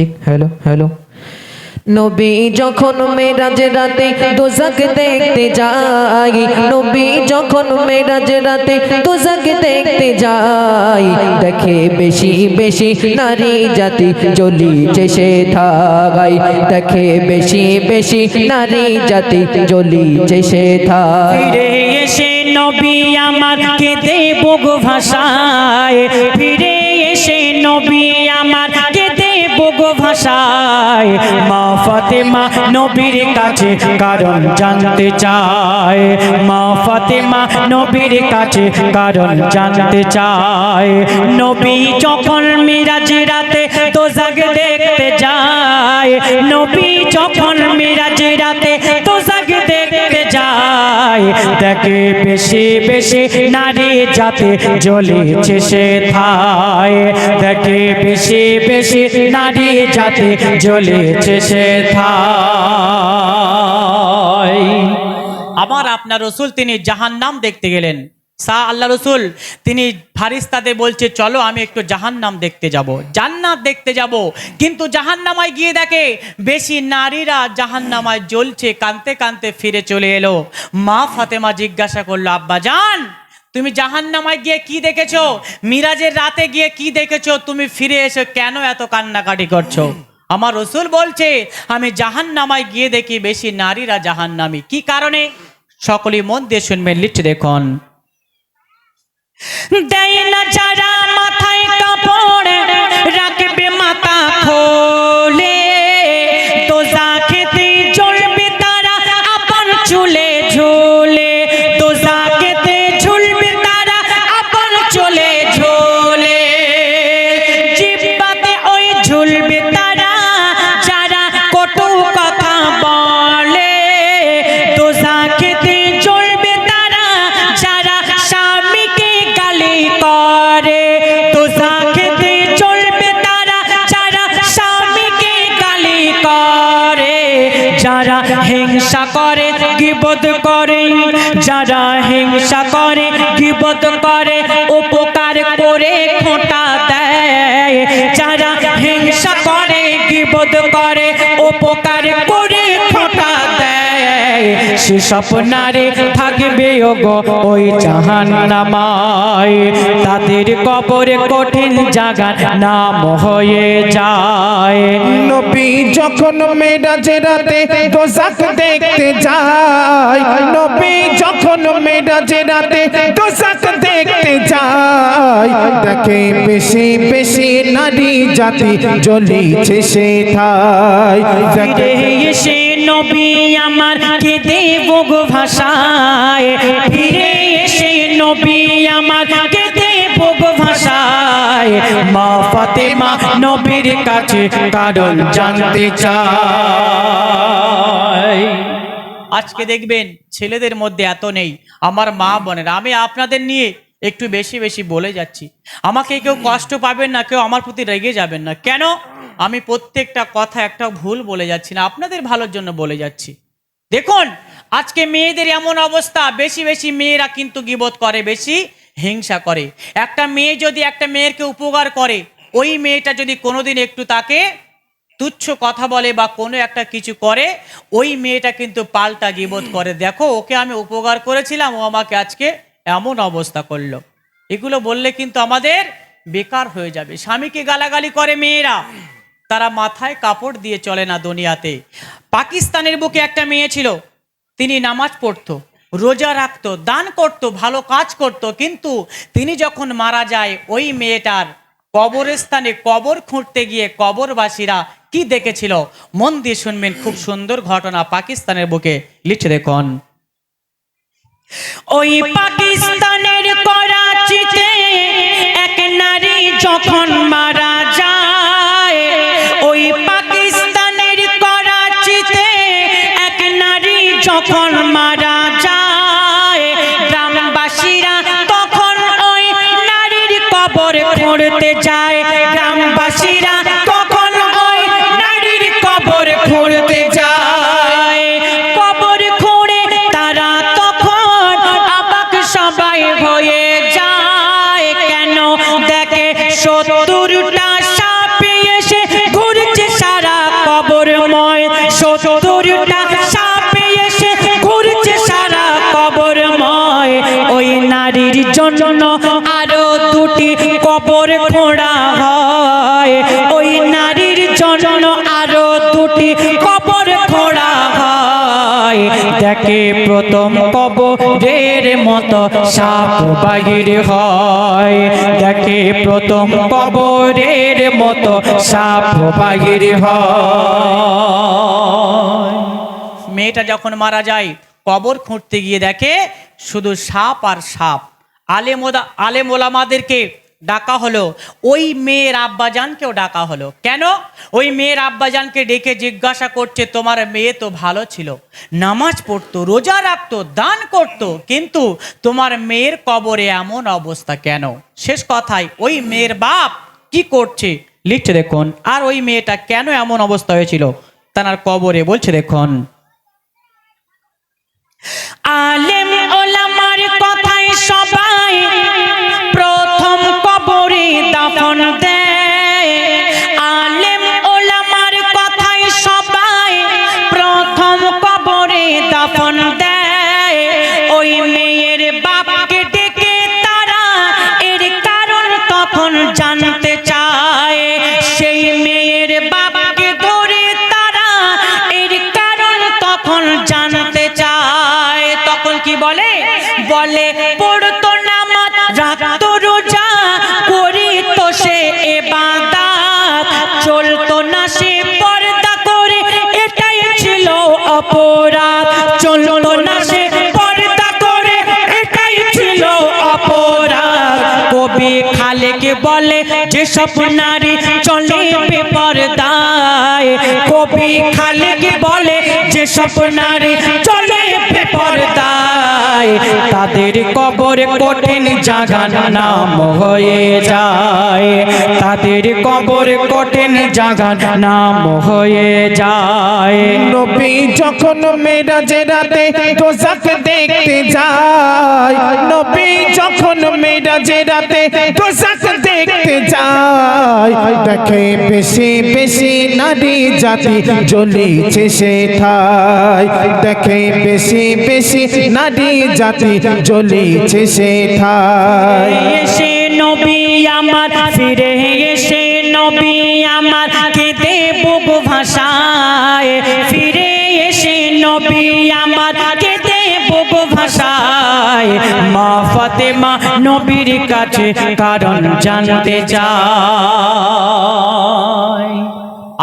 Hello hello नबी যখন মেরাজ রাতে দোজখ দেখতে যায় নবী যখন মেরাজ রাতে দোজখ দেখতে যায় দেখে বেশি বেশি নারী জাতি জ্বলিছে সেথায় দেখে বেশি বেশি নারী জাতি জ্বলিছে সেথায় ফিরে এসে নবী আমার কেঁদে বুক ভাষায় ফিরে এসে নবী আমার কেঁদে বুক ভাষায় মা ফাতেমা নবীর কাছে কারণ জানতে চায় মা ফাতেমা নবীর কাছে কারণ জানতে চায় নবী যখন মিরাজ রাতে দোজখ দেখতে যায় নবী যখন মিরাজ রাতে দোজখ দেখতে যায় দেখে বেশি বেশি নারী জাতি জ্বলেছে সেথায় দেখে বেশি বেশি নারী জাতি জ্বলেছে সেথায়। আমার আপনার রসুল তিনি জাহান্নাম দেখতে গেলেন শাহ আল্লাহ রসুল তিনি ফারিস্তাদের বলছে চলো আমি একটু জাহান্নাম দেখতে যাব জান্নাত দেখতে যাব কিন্তু জাহান্নামায় গিয়ে দেখে বেশি নারীরা জাহান্নামায় জ্বলছে কাঁদতে কাঁদতে ফিরে চলে এলো মা ফাতেমা জিজ্ঞাসা করলো আব্বা জান তুমি জাহান্নামায় গিয়ে কি দেখেছো মিরাজের রাতে গিয়ে কি দেখেছো তুমি ফিরে এসে কেন এত কান্নাকাটি করছো আমার রসুল বলছে আমি জাহান্নামায় গিয়ে দেখি বেশি নারীরা জাহান্নামী কি কারণে সকলেই মন দিয়ে শুনবেন লিখে দেখুন দেয় না যারা মাথায় কাপড় রাখবে মাথা খোলে দোজাখেতে জ্বলবে তারা আপন চুলে ঝোলে দোজাখেতে ঝুলবে তারা আপন চুলে ঝোলে জিহ্বাতে ওই ঝুলবে তারা যারা কটু কথা বলে দোজাখেতে জ্বলবে তারা যারা স্বামীকে গালি করে দোজাখেতে জ্বলবে তারা যারা স্বামীকে গালি করে যারা হিংসা করে গীবত করে যারা হিংসা করে গীবত করে উপকার করে খোঁটা দেয় যারা হিংসা করে গীবত করে উপকার করে খোঁটা দেয় সেসব নারী থাকবে ওগো ওই জাহান্নামায় তাদের কবরে কঠিন জায়গা নাম হয়ে যায় নবী যখন মেরাজ রাতে দোজখ দেখতে যায় নবী যখন মেরাজ রাতে দোজখ দেখতে যায় দেখে বেশি বেশি নারী জাতি জ্বলিছে সেথায় ফিরে এসে নবী আমার কেঁদে বুক ভাষায় ফিরে এসে নবী আমার কেঁদে বুক ভাষায় মা ফাতেমা নবীর কাছে কারণ জানতে চায় আজকে দেখবেন ছেলেদের মধ্যে এত নেই আমার মা বোনেরা আমি আপনাদের নিয়ে একটু বেশি বেশি বলে যাচ্ছি আমাকে কেউ কষ্ট পাবেন না কেউ আমার প্রতি রেগে যাবেন না কেন আমি প্রত্যেকটা কথা একটা ভুল বলে যাচ্ছি না আপনাদের ভালোর জন্য বলে যাচ্ছি দেখুন আজকে মেয়েদের এমন অবস্থা বেশি বেশি মেয়েরা কিন্তু গীবত করে বেশি হিংসা করে একটা মেয়ে যদি একটা মেয়েরকে উপকার করে ওই মেয়েটা যদি কোনোদিন একটু তাকে তুচ্ছ কথা বলে বা কোনো একটা কিছু করে ওই মেয়েটা কিন্তু পাল্টা গীবত করে দেখো ওকে আমি উপকার করেছিলাম ও আমাকে আজকে এমন অবস্থা করলো এগুলো বললে কিন্তু আমাদের বেকার হয়ে যাবে স্বামীকে গালাগালি করে মেয়েরা তারা মাথায় কাপড় দিয়ে চলে না দুনিয়াতে পাকিস্তানের বুকে একটা মেয়ে ছিল তিনি নামাজ পড়তো রোজা রাখতো দান করতো ভালো কাজ করতো কিন্তু তিনি যখন মারা যায় ওই মেয়েটার কবরস্থানে কবর খুঁড়তে গিয়ে কবরবাসীরা কি দেখেছিল মন দিয়ে শুনবেন খুব সুন্দর ঘটনা পাকিস্তানের বুকে লিখে দেখুন ওই পাকিস্তানের করাচিতে এক নারী যখন মারা যায় ওই পাকিস্তানের করাচিতে এক নারী যখন মারা যায় গ্রামবাসীরা তখন ওই নারীর কবর খুঁড়তে যায় গ্রামবাসীরা তখন ওই নারীর কবর খুঁড়তে যায় কবর খুঁড়ে তারা তখন অবাক সবাই হয়ে যায় কেন দেখে 70টা সাপ এসে ঘুরছে একটা সাপে এসে ঘুরছে সারা কবরময়, ওই নারীর জন্য আরো দুটি কবর খোঁড়া হয়, ওই নারীর জন্য আরো দুটি কবর খোঁড়া হয়। দেখে প্রথম কবরের মতো সাপ বাহির হয়, দেখে প্রথম কবরের মতো সাপ বাহির হয়। মেয়েটা যখন মারা যায় কবর খুঁড়তে গিয়ে দেখে শুধু সাপ আর সাপ। আলেম ওলামাদেরকে ডাকা হলো, ওই মেয়ের আব্বাজানকেও ডাকা হলো। কেন? ওই মেয়ের আব্বাজানকে ডেকে জিজ্ঞাসা করছে, তোমার মেয়ে তো ভালো ছিল, নামাজ পড়তো, রোজা রাখতো, দান করতো, কিন্তু তোমার মেয়ের কবরে এমন অবস্থা কেন? শেষ কথায় ওই মেয়ের বাপ কি করছে লিখছে দেখুন, আর ওই মেয়েটা কেন এমন অবস্থা হয়েছিল তার কবরে বলছে দেখুন। আলেম ওলামার কথাই সবাই প্রথম কবরে দাফন দেয়, আলেম ওলামার কথাই সবাই প্রথম কবরে দাফন দেয়। ওই মেয়ের বাপকে ডেকে তারা এর কারণ তখন জানতে চায়, সেই মেয়ের বাপকে ধরে তারা এর কারণ তখন জানতে চায়। তখন কি বলে? বলে পড়তো নামাজ, রাখতো রোজা, করিতো সে ইবাদত, চলতো না সে পর্দা করে, এটাই ছিল অপরাধ। চলতো না সে পর্দা করে, এটাই ছিল অপরাধ। কবি খালেকে বলে যেসব নারী চলে বেপরদায়, কবি খালেকে বলে যেসব নারী চলে বেপরদায়, তাদের কবর কঠিন জাগার নাম হয়ে যায়, তাদের কবর কঠিন জাগার নাম হয়ে যায়। নবী যখন মেরাজে রাতে দোজখ দেখতে যায়, নবী যখন মেরাজে রাতে দোজখ দেখতে যায়, দেখে বেশি বেশি নারী জাতি জ্বলিছে সেথায়, দেখে বেশি বেশি নারী জাতি জ্বলিছে সেথায়। এসে নবী আমার, ফিরে এসে নবী আমার, কেঁদে বুক ভাষায়, ফিরে এসে নবী আমার, কেঁদে বুক ভাষায়। মা ফাতেমা নবীর কাছে কারণ জানতে চায়।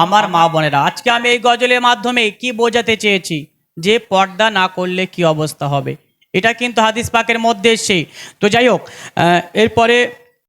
আমার মা বোনেরা, আজকে আমি এই গজলের মাধ্যমে কি বোঝাতে চেয়েছি যে পর্দা না করলে কি অবস্থা হবে, এটা কিন্তু হাদিস পাকের মধ্যে এসে। তো যাই হোক, এরপরে